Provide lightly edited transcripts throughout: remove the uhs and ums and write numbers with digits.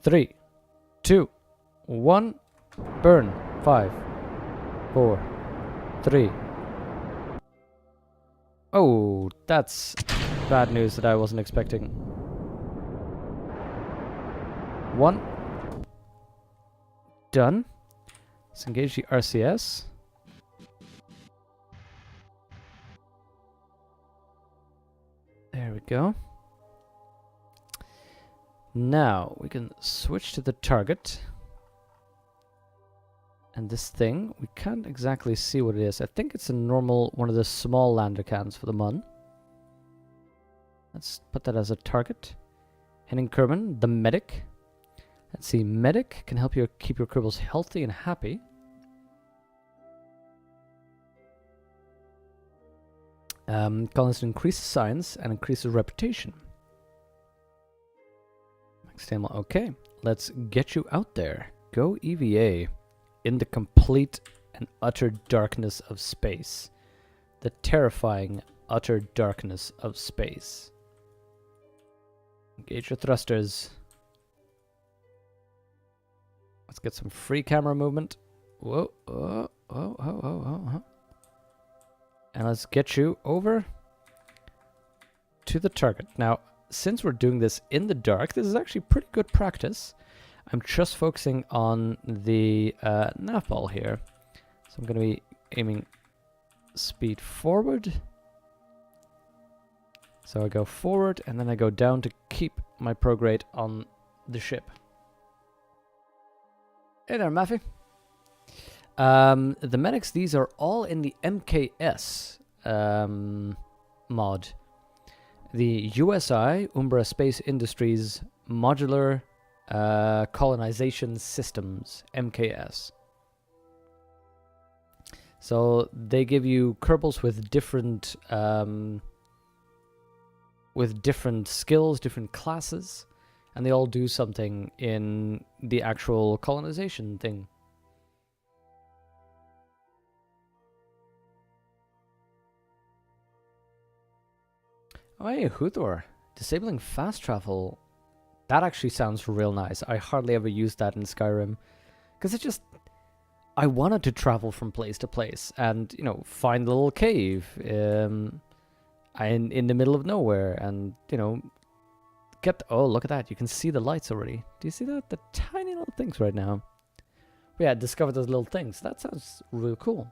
3, 2, 1. Burn. 5, 4, 3. Oh, that's bad news that I wasn't expecting. 1. Done. Let's engage the RCS. There we go. Now we can switch to the target. And this thing, we can't exactly see what it is. I think it's a normal, one of the small lander cans for the Mun. Let's put that as a target. Henning Kerbal, the medic. Let's see, medic can help you keep your Kerbals healthy and happy. Colonist increases science and increases reputation. Max Stamina, okay. Let's get you out there. Go EVA. In the complete and utter darkness of space. The terrifying, utter darkness of space. Engage your thrusters. Let's get some free camera movement. Whoa, oh, oh, oh, oh, oh. And let's get you over to the target. Now, since we're doing this in the dark, this is actually pretty good practice. I'm just focusing on the nav ball here. So I'm going to be aiming speed forward. So I go forward and then I go down to keep my prograde on the ship. Hey there, Maffy. The medics, these are all in the MKS mod. The USI, Umbra Space Industries Modular Colonization Systems, MKS. So they give you Kerbals with different skills, different classes, and they all do something in the actual colonization thing. Oh hey, Huthor, disabling fast travel. That actually sounds real nice. I hardly ever used that in Skyrim. Because I wanted to travel from place to place and, you know, find a little cave in the middle of nowhere and, you know, oh, look at that. You can see the lights already. Do you see that? The tiny little things right now. But yeah, discover those little things. That sounds real cool.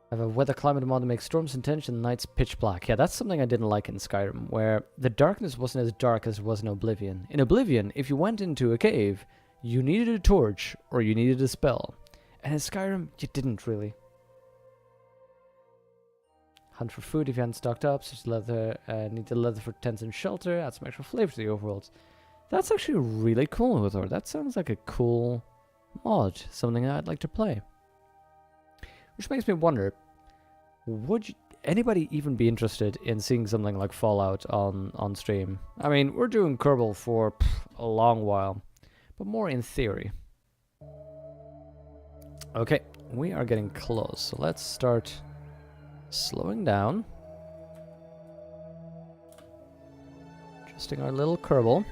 I have a weather climate mod that makes storms intense and nights pitch black. Yeah, that's something I didn't like in Skyrim, where the darkness wasn't as dark as it was in Oblivion. In Oblivion, if you went into a cave, you needed a torch or you needed a spell. And in Skyrim, you didn't really. Hunt for food if you hadn't stocked up, such as leather, need the leather for tents and shelter, add some extra flavor to the overworld. That's actually really cool, Huthor. That sounds like a cool mod, something I'd like to play. Which makes me wonder, would anybody even be interested in seeing something like Fallout on stream? I mean, we're doing Kerbal for a long while, but more in theory. Okay, we are getting close, so let's start slowing down. Adjusting our little Kerbal.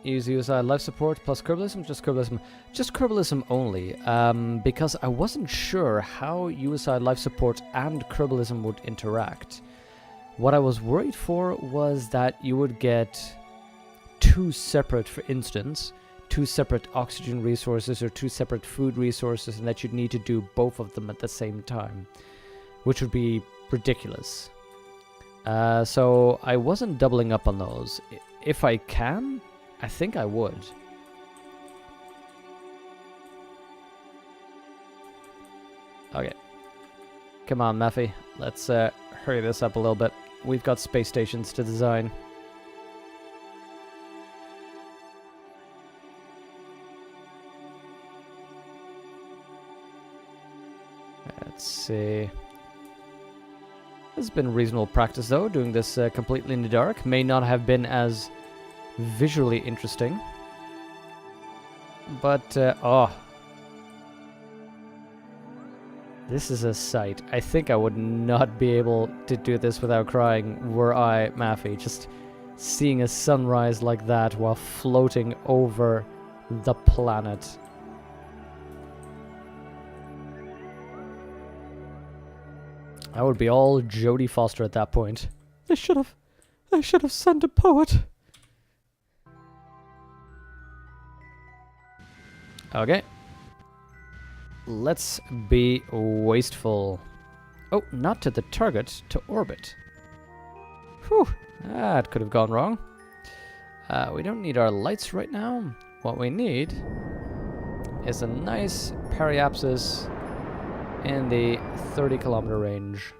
Use USI life support plus Kerbalism, just Kerbalism. Just Kerbalism only, because I wasn't sure how USI life support and Kerbalism would interact. What I was worried for was that you would get two separate, for instance, two separate oxygen resources or two separate food resources, and that you'd need to do both of them at the same time, which would be ridiculous. So I wasn't doubling up on those. If I can, I think I would. Okay. Come on, Maffy. Let's hurry this up a little bit. We've got space stations to design. Let's see. This has been reasonable practice, though. Doing this completely in the dark may not have been as visually interesting, but oh, This is a sight. I think I would not be able to do this without crying were I Maffy. Just seeing a sunrise like that while floating over the planet. I would be all Jodie Foster at that point. They should have sent a poet. Okay. Let's be wasteful. Oh, not to the target, to orbit. Whew, that could have gone wrong. We don't need our lights right now. What we need is a nice periapsis in the 30-kilometer range.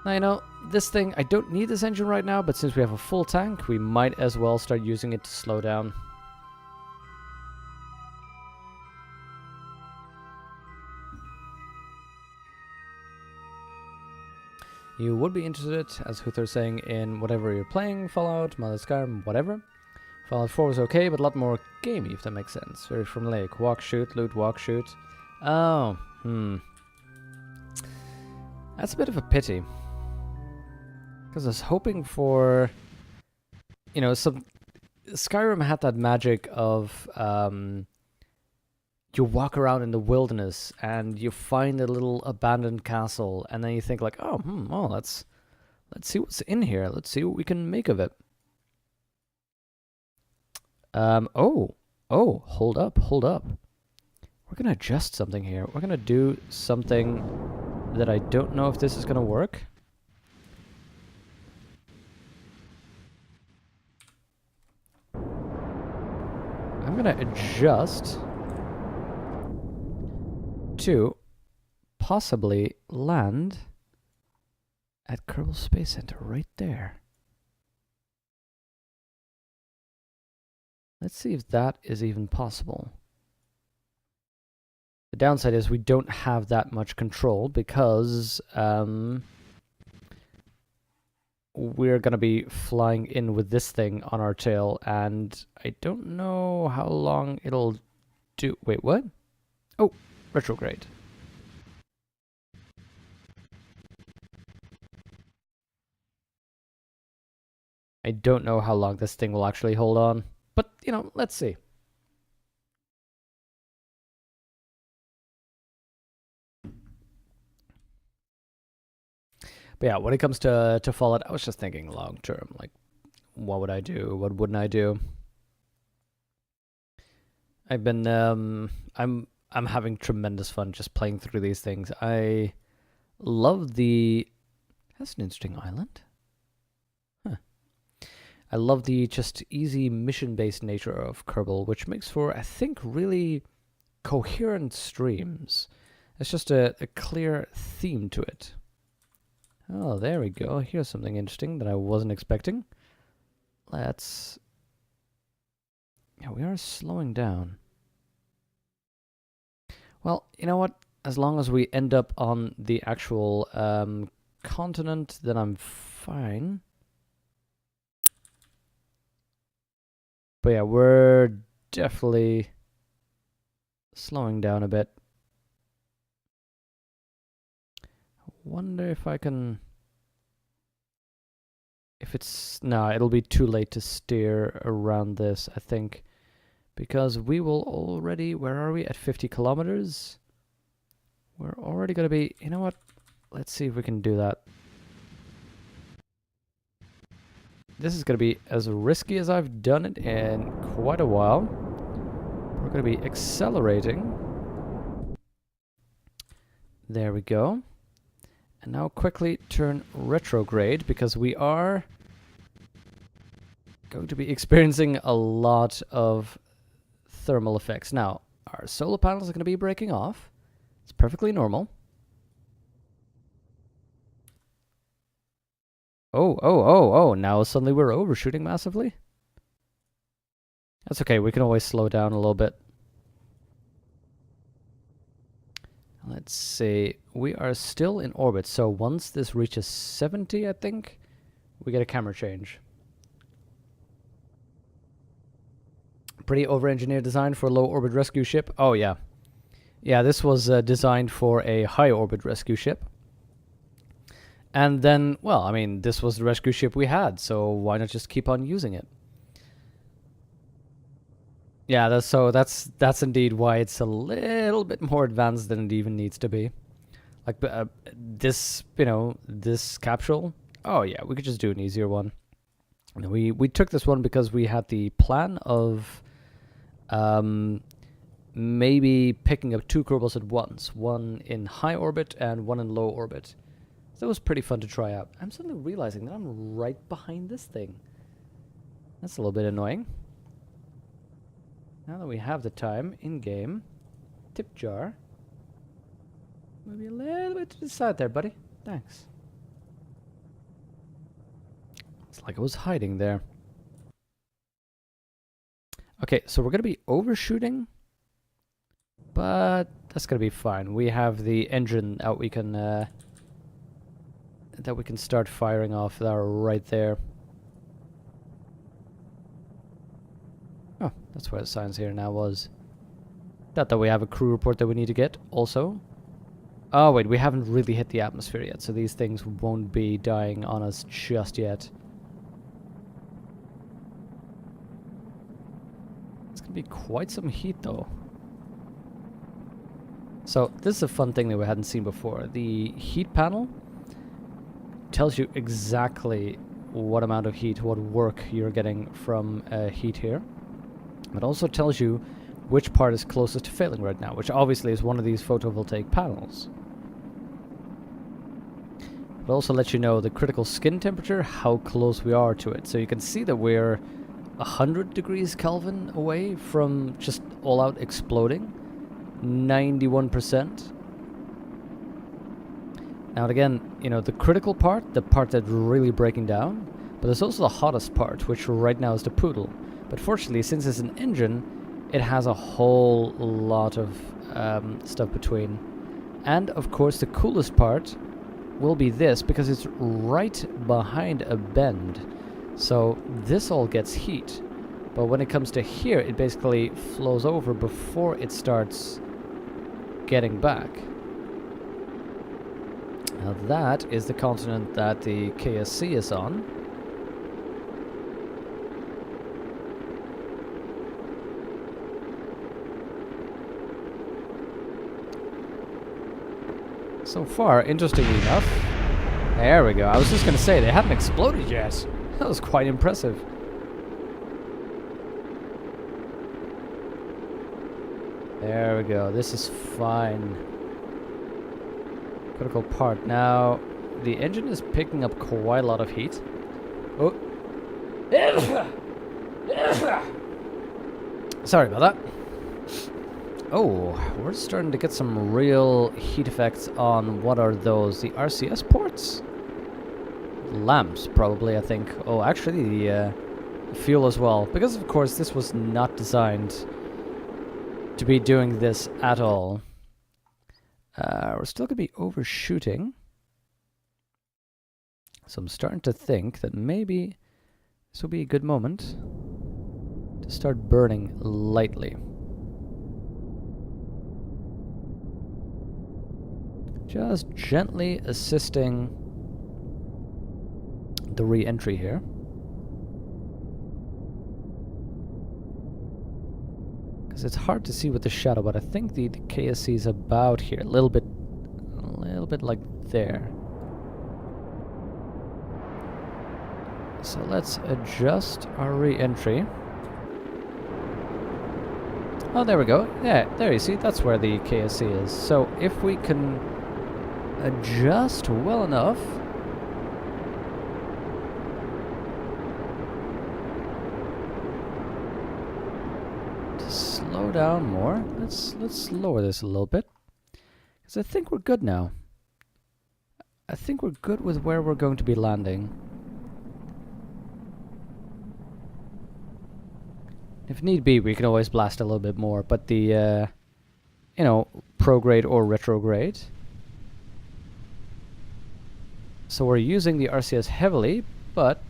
Now, you know, this thing, I don't need this engine right now, but since we have a full tank, we might as well start using it to slow down. You would be interested, as Huther's saying, in whatever you're playing, Fallout, Skyrim, whatever. Fallout 4 was okay, but a lot more gamey, if that makes sense. Very formulaic. Walk, shoot, loot, walk, shoot. Oh, That's a bit of a pity. Because I was hoping for, you know, some... Skyrim had that magic of, you walk around in the wilderness and you find a little abandoned castle, and then you think like, oh, well, let's see what's in here. Let's see what we can make of it. Oh, hold up. We're gonna adjust something here. We're gonna do something that I don't know if this is gonna work. I'm gonna adjust to possibly land at Kerbal Space Center right there. Let's see if that is even possible. The downside is we don't have that much control because we're going to be flying in with this thing on our tail, and I don't know how long it'll do. Wait, what? Oh, retrograde. I don't know how long this thing will actually hold on, but, you know, let's see. But yeah, when it comes to Fallout, I was just thinking long term, like, what would I do? What wouldn't I do? I've been, I'm having tremendous fun just playing through these things. I love the... That's an interesting island. Huh. I love the just easy mission-based nature of Kerbal, which makes for, I think, really coherent streams. It's just a clear theme to it. Oh, there we go. Here's something interesting that I wasn't expecting. Let's... Yeah, we are slowing down. Well, you know what? As long as we end up on the actual continent, then I'm fine. But yeah, we're definitely slowing down a bit. Wonder if I can... If it's... No, it'll be too late to steer around this, I think. Because we will already... Where are we? At 50 kilometers? We're already going to be... You know what? Let's see if we can do that. This is going to be as risky as I've done it in quite a while. We're going to be accelerating. There we go. And now quickly turn retrograde, because we are going to be experiencing a lot of thermal effects. Now, our solar panels are going to be breaking off. It's perfectly normal. Oh, now suddenly we're overshooting massively. That's okay, we can always slow down a little bit. Let's see, we are still in orbit, so once this reaches 70, I think, we get a camera change. Pretty over-engineered design for a low-orbit rescue ship. Oh, yeah. Yeah, this was designed for a high orbit rescue ship. And then, well, I mean, this was the rescue ship we had, so why not just keep on using it? Yeah, that's indeed why it's a little bit more advanced than it even needs to be. Like this, this capsule. Oh yeah, we could just do an easier one. We took this one because we had the plan of maybe picking up 2 Kerbals at once, one in high orbit and one in low orbit. So that was pretty fun to try out. I'm suddenly realizing that I'm right behind this thing. That's a little bit annoying. Now that we have the time in-game, tip jar. Maybe a little bit to the side there, buddy. Thanks. It's like I was hiding there. Okay, so we're going to be overshooting, but that's going to be fine. We have the engine out we can that we can start firing off that are right there. Oh, that's where the signs here now was. Not that we have a crew report that we need to get also. Oh wait, we haven't really hit the atmosphere yet, so these things won't be dying on us just yet. It's gonna be quite some heat though. So this is a fun thing that we hadn't seen before. The heat panel tells you exactly what amount of heat, what work you're getting from heat here. It also tells you which part is closest to failing right now, which obviously is one of these photovoltaic panels. It also lets you know the critical skin temperature, how close we are to it. So you can see that we're 100 degrees Kelvin away from just all out exploding. 91%. Now again, the critical part, the part that's really breaking down, but there's also the hottest part, which right now is the poodle. But fortunately, since it's an engine, it has a whole lot of stuff between. And of course, the coolest part will be this, because it's right behind a bend. So this all gets heat. But when it comes to here, it basically flows over before it starts getting back. Now that is the continent that the KSC is on. So far, interestingly enough, there we go. I was just going to say, they haven't exploded yet. That was quite impressive. There we go. This is fine. Critical part. Now, the engine is picking up quite a lot of heat. Oh. Sorry about that. Oh, we're starting to get some real heat effects on, what are those? The RCS ports? Lamps, probably, I think. Oh, actually, the fuel as well. Because, of course, this was not designed to be doing this at all. We're still going to be overshooting. So I'm starting to think that maybe this will be a good moment to start burning lightly. Just gently assisting the re-entry here. Because it's hard to see with the shadow, but I think the KSC is about here, a little bit like there. So let's adjust our re-entry. Oh, there we go. Yeah, there you see, that's where the KSC is. So if we can adjust well enough, to slow down more. Let's lower this a little bit, because I think we're good now. I think we're good with where we're going to be landing. If need be, we can always blast a little bit more, but the prograde or retrograde. So we're using the RCS heavily, but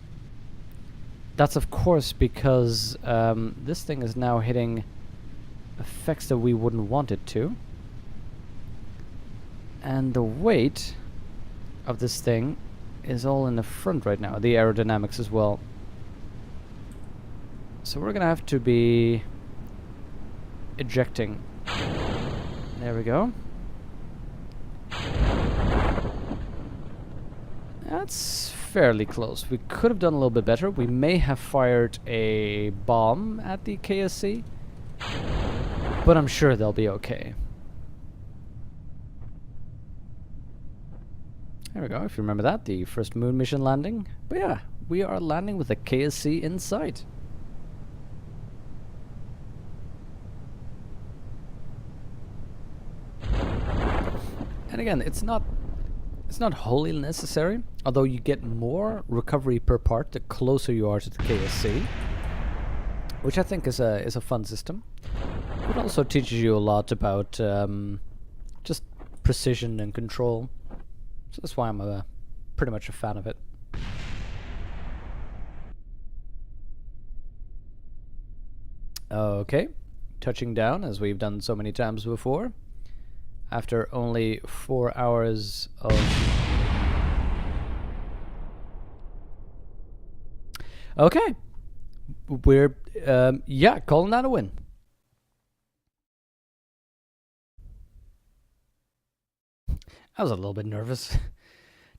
that's of course because this thing is now hitting effects that we wouldn't want it to. And the weight of this thing is all in the front right now, the aerodynamics as well. So we're gonna have to be ejecting. There we go. That's fairly close. We could have done a little bit better. We may have fired a bomb at the KSC, but I'm sure they'll be okay. There we go, if you remember that, the first moon mission landing. But yeah, we are landing with the KSC in sight. And again, it's not wholly necessary, although you get more recovery per part the closer you are to the KSC, which I think is a fun system. It also teaches you a lot about just precision and control. So that's why I'm pretty much a fan of it. Okay, touching down as we've done so many times before. After only 4 hours of... Okay, we're, yeah, calling that a win. I was a little bit nervous.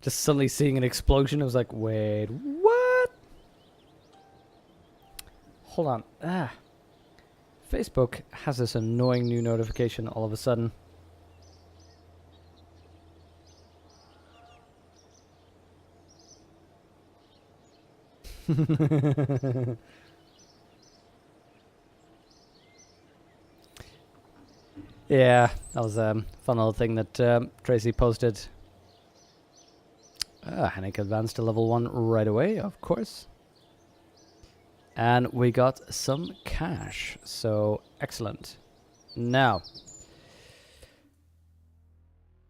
Just suddenly seeing an explosion, I was like, wait, what? Hold on. Facebook has this annoying new notification all of a sudden. Yeah, that was a fun little thing that Tracy posted. Hennick advanced to level 1 right away, of course. And we got some cash, so excellent. Now,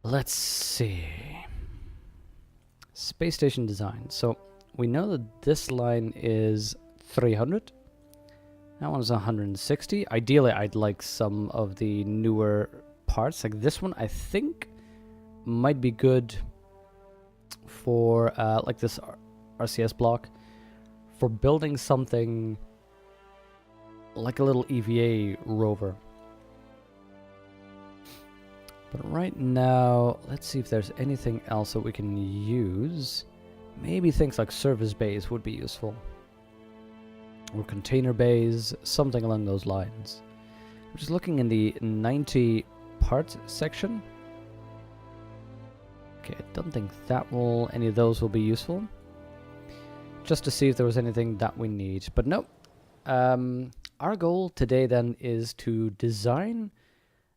let's see. Space station design. So, we know that this line is 300. That one's 160. Ideally, I'd like some of the newer parts. Like this one, I think, might be good for, like this RCS block, for building something like a little EVA rover. But right now, let's see if there's anything else that we can use. Maybe things like service bays would be useful. Or container bays, something along those lines. I'm just looking in the 90 parts section. Okay, I don't think any of those will be useful. Just to see if there was anything that we need. But no. Our goal today then is to design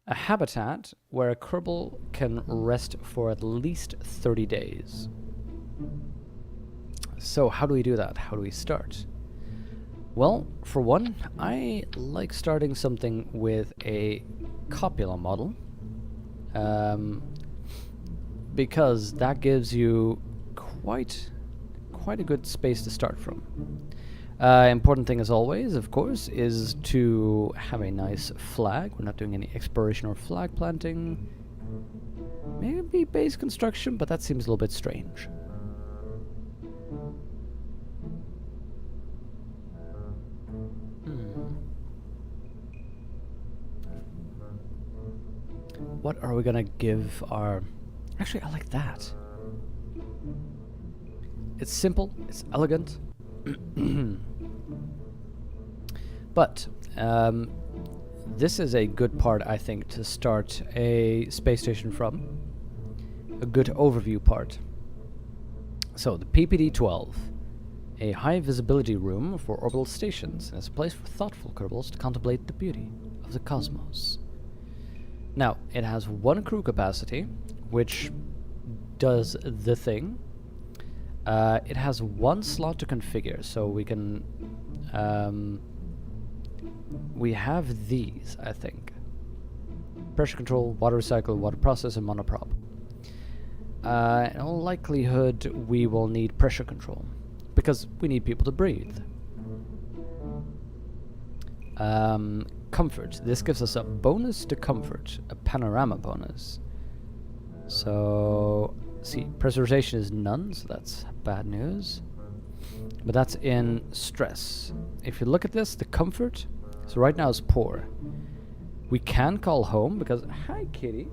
a habitat where a Kerbal can rest for at least 30 days. So how do we do that? How do we start? Well, for one, I like starting something with a copula model, because that gives you quite a good space to start from. Important thing, as always, of course, is to have a nice flag. We're not doing any exploration or flag planting. Maybe base construction, but that seems a little bit strange. What are we gonna give our... Actually, I like that. It's simple, it's elegant. But this is a good part, I think, to start a space station from. A good overview part. So, the PPD-12. A high visibility room for orbital stations, and it's a place for thoughtful Kerbals to contemplate the beauty of the cosmos. Now, it has 1 crew capacity, which does the thing. It has 1 slot to configure, so we can... we have these, I think. Pressure control, water recycle, water process, and monoprop. In all likelihood, we will need pressure control, because we need people to breathe. Comfort. This gives us a bonus to comfort, a panorama bonus. So, see, pressurization is none, so that's bad news. But that's in stress. If you look at this, the comfort, so right now is poor. We can call home because, hi kitty.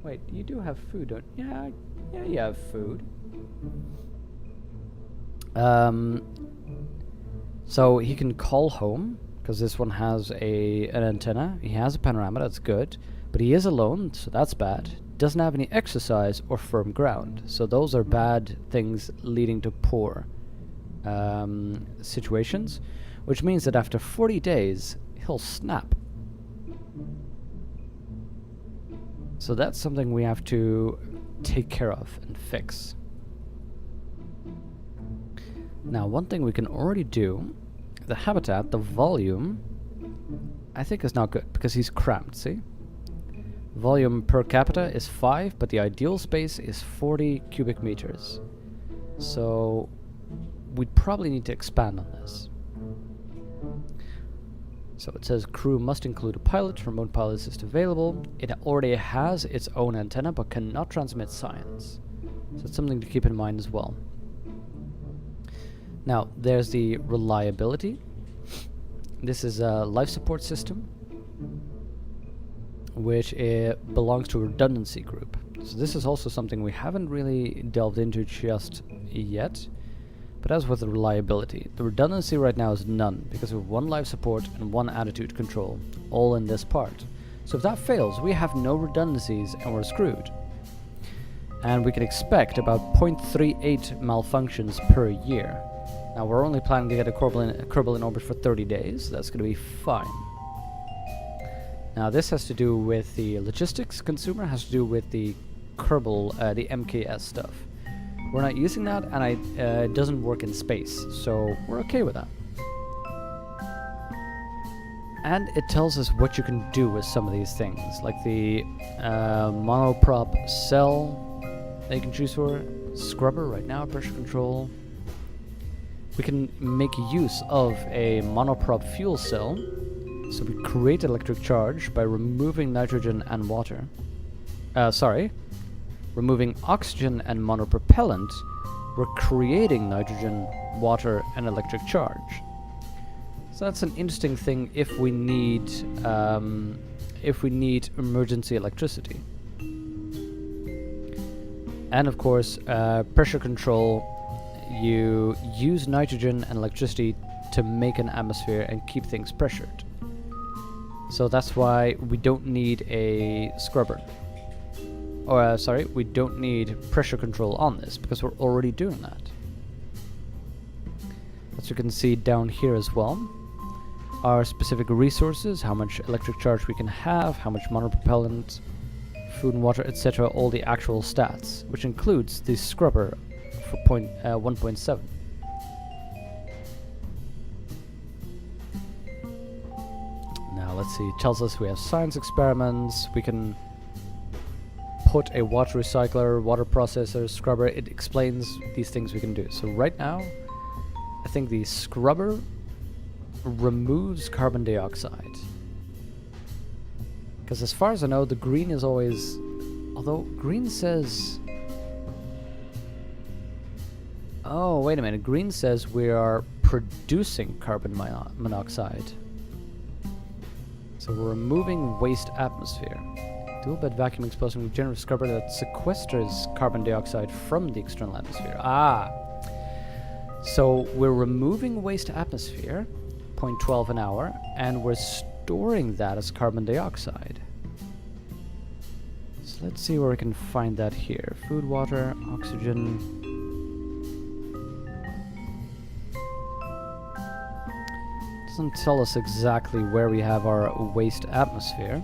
Wait, you do have food, don't you? Yeah, you have food. So he can call home because this one has an antenna. He has a panorama, that's good. But he is alone, so that's bad. Doesn't have any exercise or firm ground. So those are bad things leading to poor situations. Which means that after 40 days, he'll snap. So that's something we have to take care of and fix. Now, one thing we can already do, the habitat, the volume, I think is not good because he's cramped, see? Volume per capita is 5, but the ideal space is 40 cubic meters. So we'd probably need to expand on this. So it says crew must include a pilot, remote pilot assist available. It already has its own antenna but cannot transmit science. So it's something to keep in mind as well. Now, there's the reliability. This is a life support system, which belongs to a redundancy group. So this is also something we haven't really delved into just yet. But as with the reliability, the redundancy right now is none because we have one life support and one attitude control, all in this part. So if that fails, we have no redundancies and we're screwed. And we can expect about 0.38 malfunctions per year. Now we're only planning to get a Kerbal in orbit for 30 days, so that's going to be fine. Now this has to do with the logistics consumer, has to do with the Kerbal, the MKS stuff. We're not using that, and it doesn't work in space, so we're okay with that. And it tells us what you can do with some of these things, like the monoprop cell that you can choose for, scrubber right now, pressure control. We can make use of a monoprop fuel cell, so we create electric charge by removing nitrogen and water. Removing oxygen and monopropellant, we're creating nitrogen, water, and electric charge. So that's an interesting thing if we need emergency electricity. And of course, pressure control. You use nitrogen and electricity to make an atmosphere and keep things pressured. So that's why we don't need a scrubber. Or, we don't need pressure control on this, because we're already doing that. As you can see down here as well, our specific resources, how much electric charge we can have, how much monopropellant, food and water, etc., all the actual stats, which includes the scrubber for 1.7. Now let's see, it tells us we have science experiments, we can put a water recycler, water processor, scrubber. It explains these things we can do. So right now, I think the scrubber removes carbon dioxide. Because as far as I know, the green is always... Although green says... Oh, wait a minute. Green says we are producing carbon monoxide. So we're removing waste atmosphere. Dual bed vacuum expulsion regenerative scrubber that sequesters carbon dioxide from the external atmosphere. Ah! So we're removing waste atmosphere, 0.12 an hour, and we're storing that as carbon dioxide. So let's see where we can find that here. Food, water, oxygen. Doesn't tell us exactly where we have our waste atmosphere.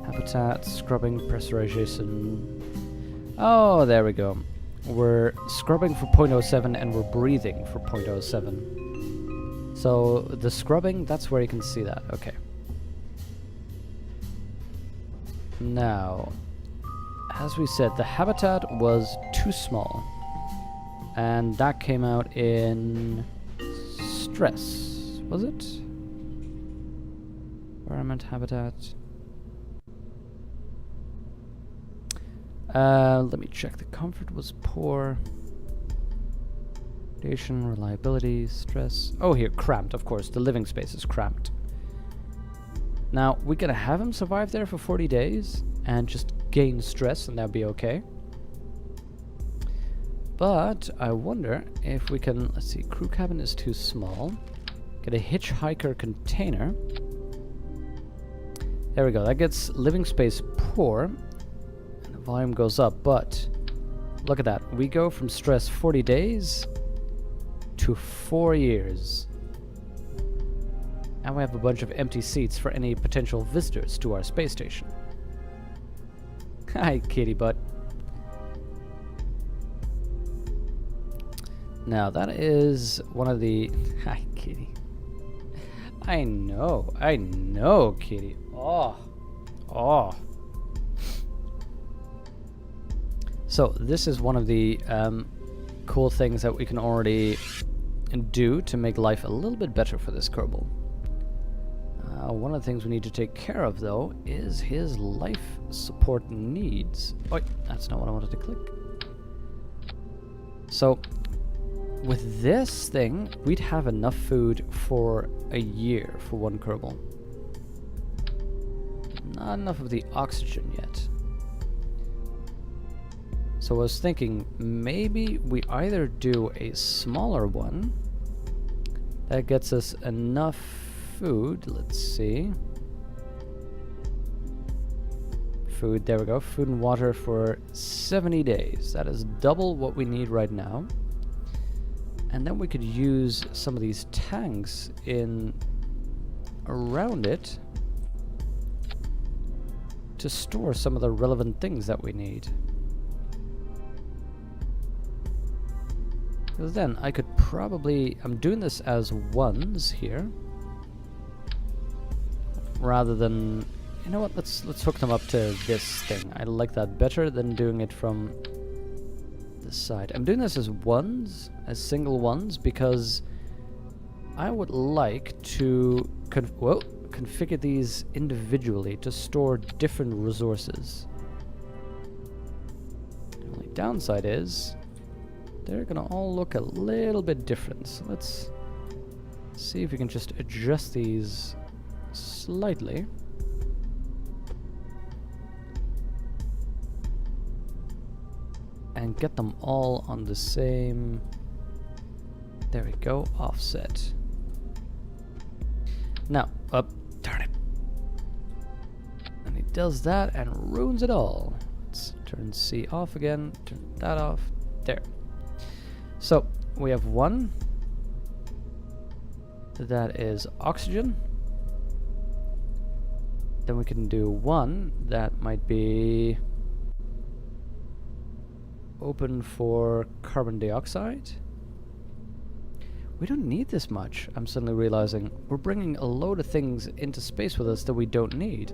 Habitat, scrubbing, pressurization. Oh, there we go. We're scrubbing for 0.07 and we're breathing for 0.07. So the scrubbing, that's where you can see that. Okay. Now, as we said, the habitat was too small. And that came out in stress, was it? Environment, habitat. Let me check. The comfort was poor. Foundation, reliability, stress. Oh, here, cramped, of course. The living space is cramped. Now, we're gonna have him survive there for 40 days and just gain stress, and that'll be okay. But I wonder if we can, let's see, crew cabin is too small. Get a hitchhiker container. There we go, that gets living space poor. And the volume goes up, but look at that. We go from stress 40 days to 4 years. And we have a bunch of empty seats for any potential visitors to our space station. Hi, kitty butt. Now, that is one of the... Hi, kitty. I know, kitty. Oh. So, this is one of the cool things that we can already do to make life a little bit better for this Kerbal. One of the things we need to take care of, though, is his life support needs. Oh, that's not what I wanted to click. So, with this thing, we'd have enough food for a year for one Kerbal. Not enough of the oxygen yet. So I was thinking, maybe we either do a smaller one that gets us enough food. Let's see. Food, there we go. Food and water for 70 days. That is double what we need right now. And then we could use some of these tanks in around it to store some of the relevant things that we need. Because then I could probably... I'm doing this as ones here. Rather than... You know what? Let's hook them up to this thing. I like that better than doing it from this side. I'm doing this as ones, as single ones, because I would like to configure these individually to store different resources. The only downside is they're gonna all look a little bit different. So let's see if we can just adjust these slightly. And get them all on the same... There we go, offset. Now, up, darn it. And it does that and ruins it all. Let's turn C off again, turn that off, there. So, we have one. That is oxygen. Then we can do one that might be open for carbon dioxide. We don't need this much. I'm suddenly realizing we're bringing a load of things into space with us that we don't need.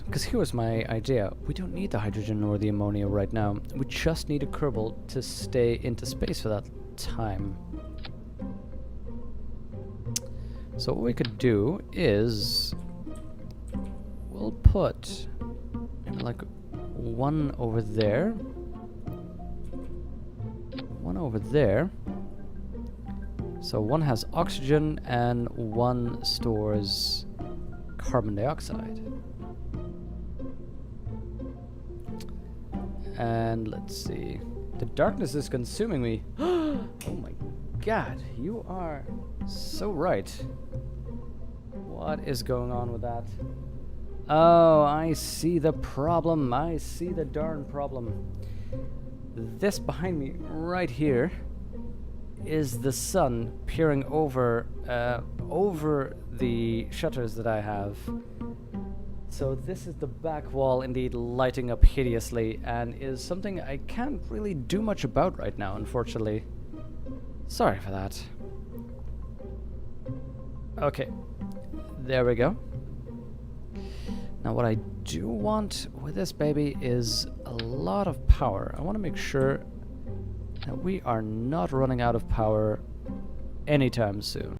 Because here was my idea. We don't need the hydrogen or the ammonia right now. We just need a Kerbal to stay into space for that time. So what we could do is we'll put maybe like one over there, one over there. So one has oxygen and one stores carbon dioxide. And let's see. The darkness is consuming me. Oh my god, you are so right. What is going on with that? Oh, I see the problem. I see the darn problem. This behind me right here is the sun peering over over the shutters that I have. So this is the back wall indeed lighting up hideously, and is something I can't really do much about right now, unfortunately. Sorry for that. Okay, there we go. Now what I do want with this baby is a lot of power. I want to make sure that we are not running out of power anytime soon.